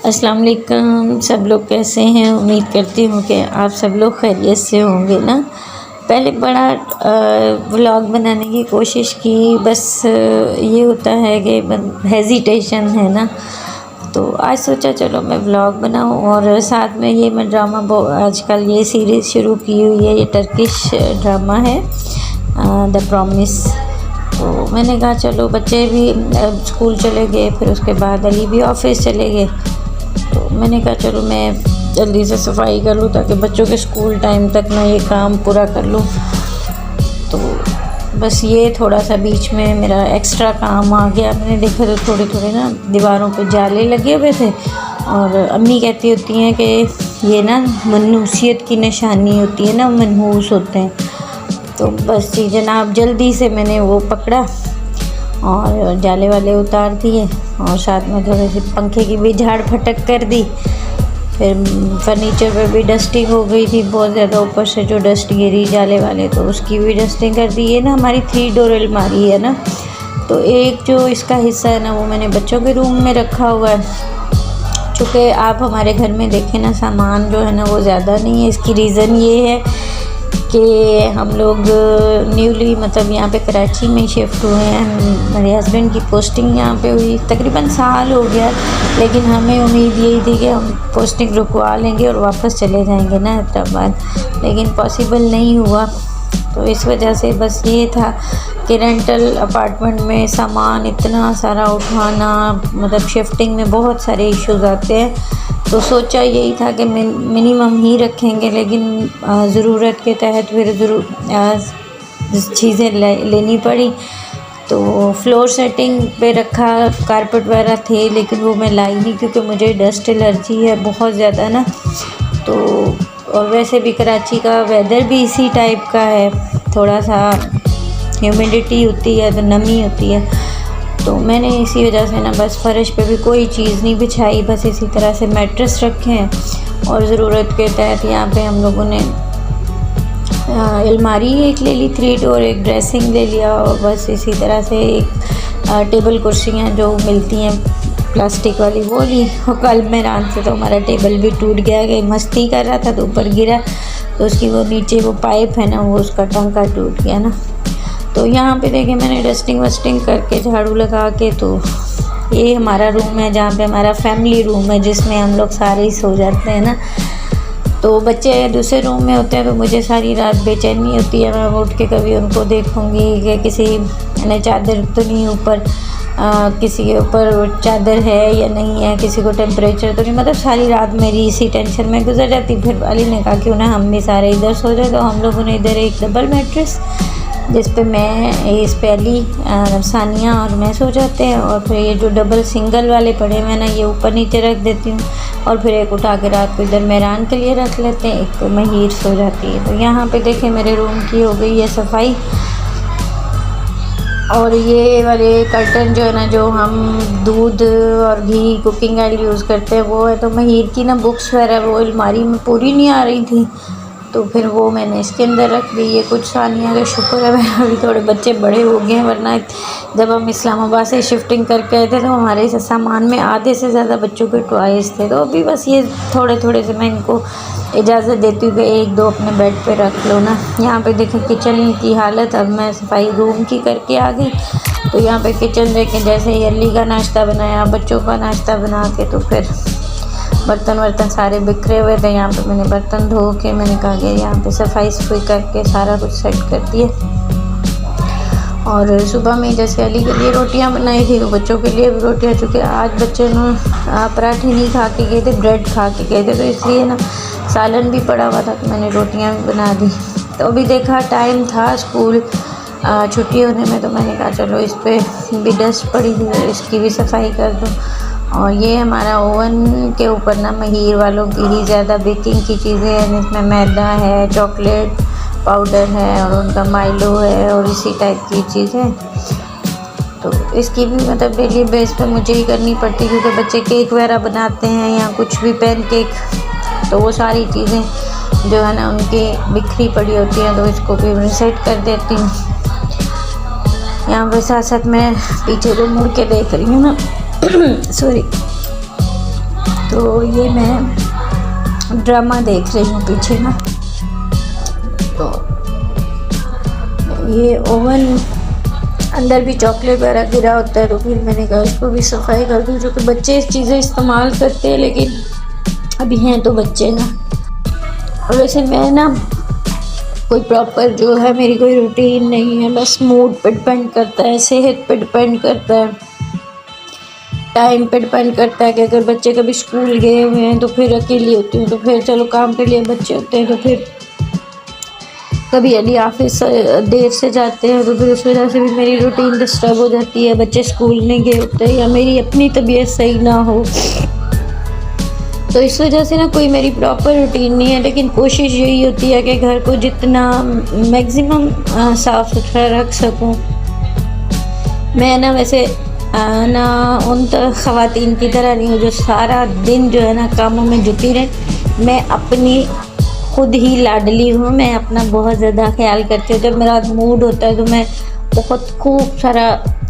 अस्सलाम वालेकुम। सब लोग कैसे हैं? उम्मीद करती हूँ कि आप सब लोग खैरियत से होंगे ना। पहले बड़ा व्लॉग बनाने की कोशिश की, बस ये होता है कि हेजिटेशन है ना। तो आज सोचा चलो मैं व्लॉग बनाऊँ, और साथ में ये मैं ड्रामा आजकल ये सीरीज़ शुरू की हुई है, ये टर्किश ड्रामा है द प्रॉमिस। तो मैंने कहा चलो बच्चे भी स्कूल चले गए, फिर उसके बाद अली भी ऑफिस चले गए, तो मैंने कहा चलो मैं जल्दी से सफाई कर लूँ ताकि बच्चों के स्कूल टाइम तक मैं ये काम पूरा कर लूँ। तो बस ये थोड़ा सा बीच में मेरा एक्स्ट्रा काम आ गया। मैंने देखा तो थोड़े थोड़े ना दीवारों पे जाले लगे हुए थे, और अम्मी कहती होती हैं कि ये ना मनहूसियत की निशानी होती है ना, मनहूस होते हैं। तो बस जी जनाब, जल्दी से मैंने वो पकड़ा और जाले वाले उतार दिए, और साथ में थोड़ी सी पंखे की भी झाड़ फटक कर दी। फिर फर्नीचर पे भी डस्टिंग हो गई थी बहुत ज़्यादा, ऊपर से जो डस्ट गिरी जाले वाले, तो उसकी भी डस्टिंग कर दी। ये ना हमारी 3 डोर अलमारी है ना, तो एक जो इसका हिस्सा है ना वो मैंने बच्चों के रूम में रखा हुआ है। चूँकि आप हमारे घर में देखें ना, सामान जो है ना वो ज़्यादा नहीं है। इसकी रीज़न ये है कि हम लोग न्यूली मतलब यहाँ पे कराची में शिफ्ट हुए हैं। मेरे हस्बैंड की पोस्टिंग यहाँ पे हुई तकरीबन साल हो गया, लेकिन हमें उम्मीद यही थी कि हम पोस्टिंग रुकवा लेंगे और वापस चले जाएंगे ना हैदराबाद, लेकिन पॉसिबल नहीं हुआ। तो इस वजह से बस ये था कि रेंटल अपार्टमेंट में सामान इतना सारा उठाना, मतलब शिफ्टिंग में बहुत सारे इश्यूज आते हैं। तो सोचा यही था कि मिनिमम ही रखेंगे, लेकिन ज़रूरत के तहत फिर चीज़ें लेनी पड़ी। तो फ्लोर सेटिंग पे रखा, कारपेट वगैरह थे, लेकिन वो मैं लाई नहीं क्योंकि मुझे डस्ट एलर्जी है बहुत ज़्यादा ना। तो और वैसे भी कराची का वेदर भी इसी टाइप का है, थोड़ा सा ह्यूमिडिटी होती है तो नमी होती है। तो मैंने इसी वजह से ना बस फ़र्श पे भी कोई चीज़ नहीं बिछाई, बस इसी तरह से मैट्रेस रखे हैं। और ज़रूरत के तहत यहाँ पे हम लोगों ने अलमारी एक ले ली 3 डोर, एक ड्रेसिंग ले लिया, और बस इसी तरह से एक टेबल कुर्सियाँ जो मिलती हैं प्लास्टिक वाली वो ली। और कल में रात से तो हमारा टेबल भी टूट गया, कि मस्ती कर रहा था तो ऊपर गिरा, तो उसकी वो नीचे वो पाइप है ना वो उसका टांका टूट गया ना। तो यहाँ पे देखिए मैंने डस्टिंग वस्टिंग करके झाड़ू लगा के, तो ये हमारा रूम है जहाँ पे हमारा फैमिली रूम है, जिसमें हम लोग सारे ही सो जाते हैं ना। तो बच्चे दूसरे रूम में होते हैं तो मुझे सारी रात बेचैनी होती है। मैं उठ के कभी उनको देखूँगी कि किसी ने चादर तो नहीं ऊपर, किसी के ऊपर चादर है या नहीं है, किसी को टेम्परेचर तो नहीं, मतलब सारी रात मेरी इसी टेंशन में गुजर जाती। फिर अली ने कहा क्यों ना हम भी सारे इधर सो जाए, तो हम लोगों ने इधर एक डबल मैट्रेस जिस पे मैं, इस पे अली, सानिया और मैं सो जाते हैं, और फिर ये जो डबल सिंगल वाले पड़े हुए ना ये ऊपर नीचे रख देती हूँ, और फिर एक उठा के रात को इधर मेहरान के लिए रख लेते हैं, एक तो महिर सो जाती है। तो यहाँ पे देखें मेरे रूम की हो गई है सफाई। और ये वाले कर्टन जो है ना, जो हम दूध और घी कुकिंग ऑयल यूज़ करते हैं वो है। तो महिर की ना बुक्स वगैरह वो अलमारी में पूरी नहीं आ रही थी, तो फिर वो मैंने इसके अंदर रख दी। ये कुछ सानिया का शुक्र है अभी थोड़े बच्चे बड़े हो गए हैं, वरना जब हम इस्लामाबाद से शिफ्टिंग करके आए थे तो हमारे सामान में आधे से ज़्यादा बच्चों के टॉयज़ थे। तो अभी बस ये थोड़े थोड़े से मैं इनको इजाज़त देती हूँ कि 1-2 अपने बेड पे रख लो ना। यहाँ पे देखें किचन की हालत, अब मैं सफाई रूम की करके आ गई। तो यहाँ पे किचन देखें, जैसे ही अली का नाश्ता बनाया, बच्चों का नाश्ता बना के, तो फिर बर्तन सारे बिखरे हुए थे। यहाँ पे मैंने बर्तन धो के मैंने कहा कि यहाँ पे सफाई करके सारा कुछ सेट कर दिए। और सुबह में जैसे अली के लिए रोटियाँ बनाई थी, तो बच्चों के लिए भी रोटियाँ, चूँकि आज बच्चे ना पराठे नहीं खा के गए थे, ब्रेड खा के गए थे, तो इसलिए ना सालन भी पड़ा हुआ था, तो मैंने रोटियाँ भी बना दी। तो अभी देखा टाइम था स्कूल छुट्टी होने में, तो मैंने कहा चलो इस पर भी डस्ट पड़ी हुई है, इसकी भी सफाई कर दूँ। और ये हमारा ओवन के ऊपर ना महिर वालों की ही ज़्यादा बेकिंग की चीज़ें हैं, इसमें मैदा है, चॉकलेट पाउडर है, और उनका माइलो है, और इसी टाइप की चीज़ें। तो इसकी भी मतलब डेली बेस पे मुझे ही करनी पड़ती, क्योंकि बच्चे केक वगैरह बनाते हैं या कुछ भी पैन केक, तो वो सारी चीज़ें जो है ना उनकी बिखरी पड़ी होती हैं, तो इसको भी मैं सेट कर देती हूँ। यहाँ पे साथ साथ मैं पीछे को मुड़ के देख रही हूँ ना सॉरी। तो तो ये मैं ड्रामा देख रही हूँ पीछे ना। तो ये ओवन अंदर भी चॉकलेट वगैरह गिरा होता है, तो फिर मैंने कहा इसको भी सफाई कर दूँ, जो कि बच्चे इस चीज़ें इस्तेमाल करते हैं, लेकिन अभी हैं तो बच्चे ना। और वैसे मैं ना कोई प्रॉपर जो है मेरी कोई रूटीन नहीं है, बस मूड पे डिपेंड करता है, सेहत पे डिपेंड करता है, टाइम पे डिपेंड करता है कि अगर बच्चे कभी स्कूल गए हुए हैं तो फिर अकेली होती हूँ, तो फिर चलो काम के लिए बच्चे होते हैं, तो फिर कभी अली ऑफिस देर से जाते हैं, तो फिर उस वजह से भी मेरी रूटीन डिस्टर्ब हो जाती है, बच्चे स्कूल नहीं गए होते हैं या मेरी अपनी तबीयत सही ना हो, तो इस वजह से ना कोई मेरी प्रॉपर रूटीन नहीं है। लेकिन कोशिश यही होती है कि घर को जितना मैक्सिमम साफ़ सुथरा रख सकूं। मैं ना वैसे ना उन ख़वातीन की तरह नहीं हूँ जो सारा दिन जो है ना कामों में जुटी रहे। मैं अपनी खुद ही लाडली हूँ, मैं अपना बहुत ज़्यादा ख्याल करती हूँ। जब मेरा मूड होता है तो मैं बहुत खूब सारा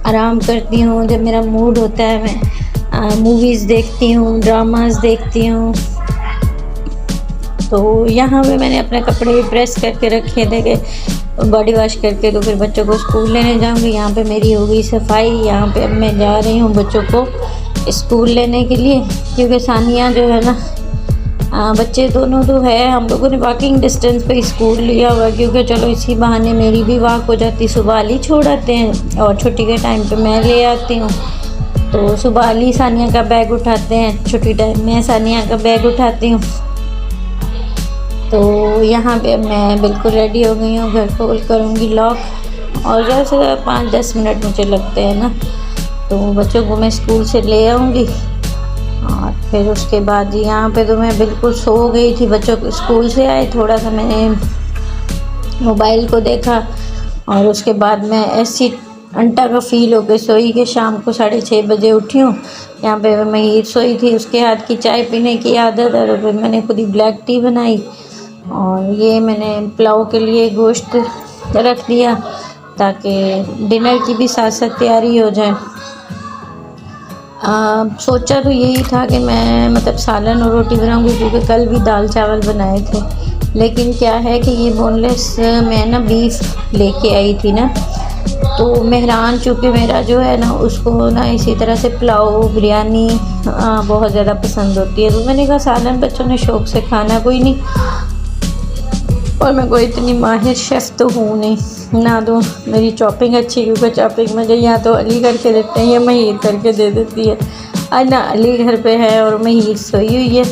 आराम करती हूँ। जब मेरा मूड होता है मैं मूवीज़ देखती हूँ, ड्रामास देखती हूँ। तो यहाँ पे मैंने अपने कपड़े भी प्रेस करके रखे थे कि बॉडी वॉश करके तो फिर बच्चों को स्कूल लेने जाऊँगी। यहाँ पे मेरी हो गई सफाई। यहाँ पे अब मैं जा रही हूँ बच्चों को स्कूल लेने के लिए, क्योंकि सानिया जो है ना बच्चे दोनों तो है, हम लोगों ने वॉकिंग डिस्टेंस पे स्कूल लिया हुआ, क्योंकि चलो इसी बहाने मेरी भी वॉक हो जाती। सुबह अली छोड़ आते हैं और छुट्टी के टाइम पे मैं ले आती हूँ। तो सुबह अली सानिया का बैग उठाते हैं, छुट्टी टाइम में सानिया का बैग उठाती हूँ। तो यहाँ पे मैं बिल्कुल रेडी हो गई हूँ, घर खोल करूँगी लॉक और ज़्यादा से ज़्यादा 5-10 मिनट मुझे लगते हैं ना। तो बच्चों को मैं स्कूल से ले आऊँगी और फिर उसके बाद यहाँ पे तो मैं बिल्कुल सो गई थी। बच्चों को स्कूल से आए, थोड़ा सा मैंने मोबाइल को देखा और उसके बाद मैं ऐसी अंटा का फ़ील हो के सोई कि शाम को 6:30 बजे उठी हूँ। यहाँ पे मैं ये सोई थी, उसके हाथ की चाय पीने की आदत है, तो फिर मैंने खुद ही ब्लैक टी बनाई और ये मैंने पुलाव के लिए गोश्त रख दिया ताकि डिनर की भी साथ साथ तैयारी हो जाए। सोचा तो यही था कि मैं मतलब सालन और रोटी बनाऊंगी, क्योंकि कल भी दाल चावल बनाए थे। लेकिन क्या है कि ये बोनलेस मैं ना बीफ लेके आई थी ना, तो मेहरान चूँकि मेरा जो है ना उसको ना इसी तरह से पुलाव बिरयानी बहुत ज़्यादा पसंद होती है। तो मैंने कहा सालन बच्चों ने शौक़ से खाना कोई नहीं, और मैं कोई इतनी माहिर शेफ़ तो हूँ नहीं ना। तो मेरी चॉपिंग अच्छी, क्योंकि चॉपिंग मुझे या तो अली करके देते हैं या महीर करके दे देती है। आज ना अली घर पे है और महीर सोई हुई है,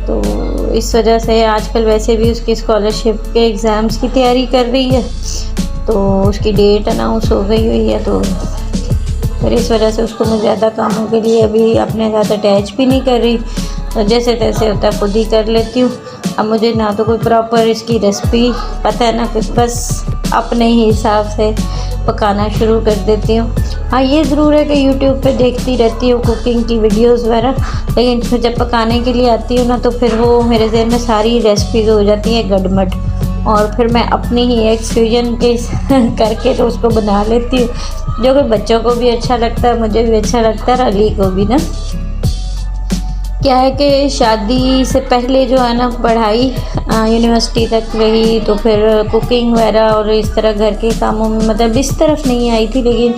तो इस वजह से आजकल वैसे भी उसकी स्कॉलरशिप के एग्ज़ाम्स की तैयारी कर रही है, तो उसकी डेट अनाउंस हो गई हुई है। तो फिर इस वजह से उसको मैं ज़्यादा कामों के लिए अभी अपने साथ अटैच भी नहीं कर रही, तो जैसे तैसे होता है खुद ही कर लेती हूँ। अब मुझे ना तो कोई प्रॉपर इसकी रेसिपी पता है ना कुछ, बस अपने ही हिसाब से पकाना शुरू कर देती हूँ। हाँ ये ज़रूर है कि यूट्यूब पे देखती रहती हूँ कुकिंग की वीडियोस वगैरह, लेकिन फिर जब पकाने के लिए आती हूँ ना तो फिर वो मेरे ज़हन में सारी रेसिपीज़ हो जाती हैं गड़मट, और फिर मैं अपनी ही एक फ्यूजन के करके तो उसको बना लेती हूँ, जो कि बच्चों को भी अच्छा लगता है, मुझे भी अच्छा लगता है और अली को भी ना। क्या है कि शादी से पहले जो है ना पढ़ाई यूनिवर्सिटी तक रही, तो फिर कुकिंग वगैरह और इस तरह घर के कामों में मतलब इस तरफ नहीं आई थी, लेकिन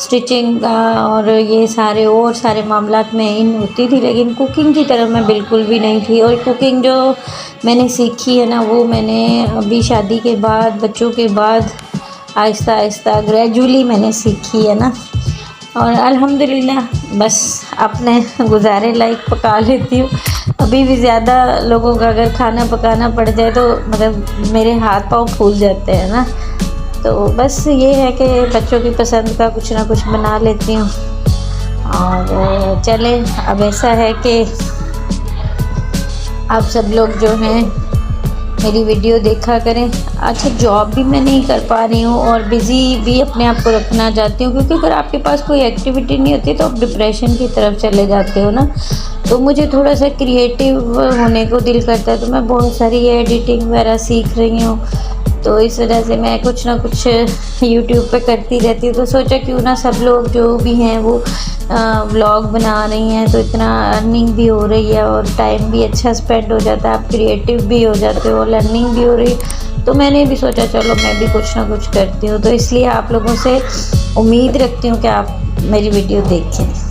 स्टिचिंग और ये सारे मामलात में इन होती थी, लेकिन कुकिंग की तरफ मैं बिल्कुल भी नहीं थी। और कुकिंग जो मैंने सीखी है ना वो मैंने अभी शादी के बाद, बच्चों के बाद आहिस्ता आहिस्ता ग्रेजुअली मैंने सीखी है ना, और अल्हम्दुलिल्लाह बस अपने गुजारे लायक पका लेती हूँ। अभी भी ज़्यादा लोगों का अगर खाना पकाना पड़ जाए तो मतलब मेरे हाथ पाँव फूल जाते हैं ना, तो बस ये है कि बच्चों की पसंद का कुछ ना कुछ बना लेती हूँ। और चले अब ऐसा है कि आप सब लोग जो हैं मेरी वीडियो देखा करें। अच्छा जॉब भी मैं नहीं कर पा रही हूँ और बिज़ी भी अपने आप को रखना चाहती हूँ, क्योंकि अगर आपके पास कोई एक्टिविटी नहीं होती तो आप डिप्रेशन की तरफ चले जाते हो ना। तो मुझे थोड़ा सा क्रिएटिव होने को दिल करता है, तो मैं बहुत सारी एडिटिंग वगैरह सीख रही हूँ। तो इस वजह से मैं कुछ ना कुछ यूट्यूब पे करती रहती हूँ। तो सोचा क्यों ना सब लोग जो भी हैं वो व्लॉग बना रही हैं, तो इतना अर्निंग भी हो रही है और टाइम भी अच्छा स्पेंड हो जाता है, आप क्रिएटिव भी हो जाते हो, लर्निंग भी हो रही है। तो मैंने भी सोचा चलो मैं भी कुछ ना कुछ करती हूँ। तो इसलिए आप लोगों से उम्मीद रखती हूँ कि आप मेरी वीडियो देखें।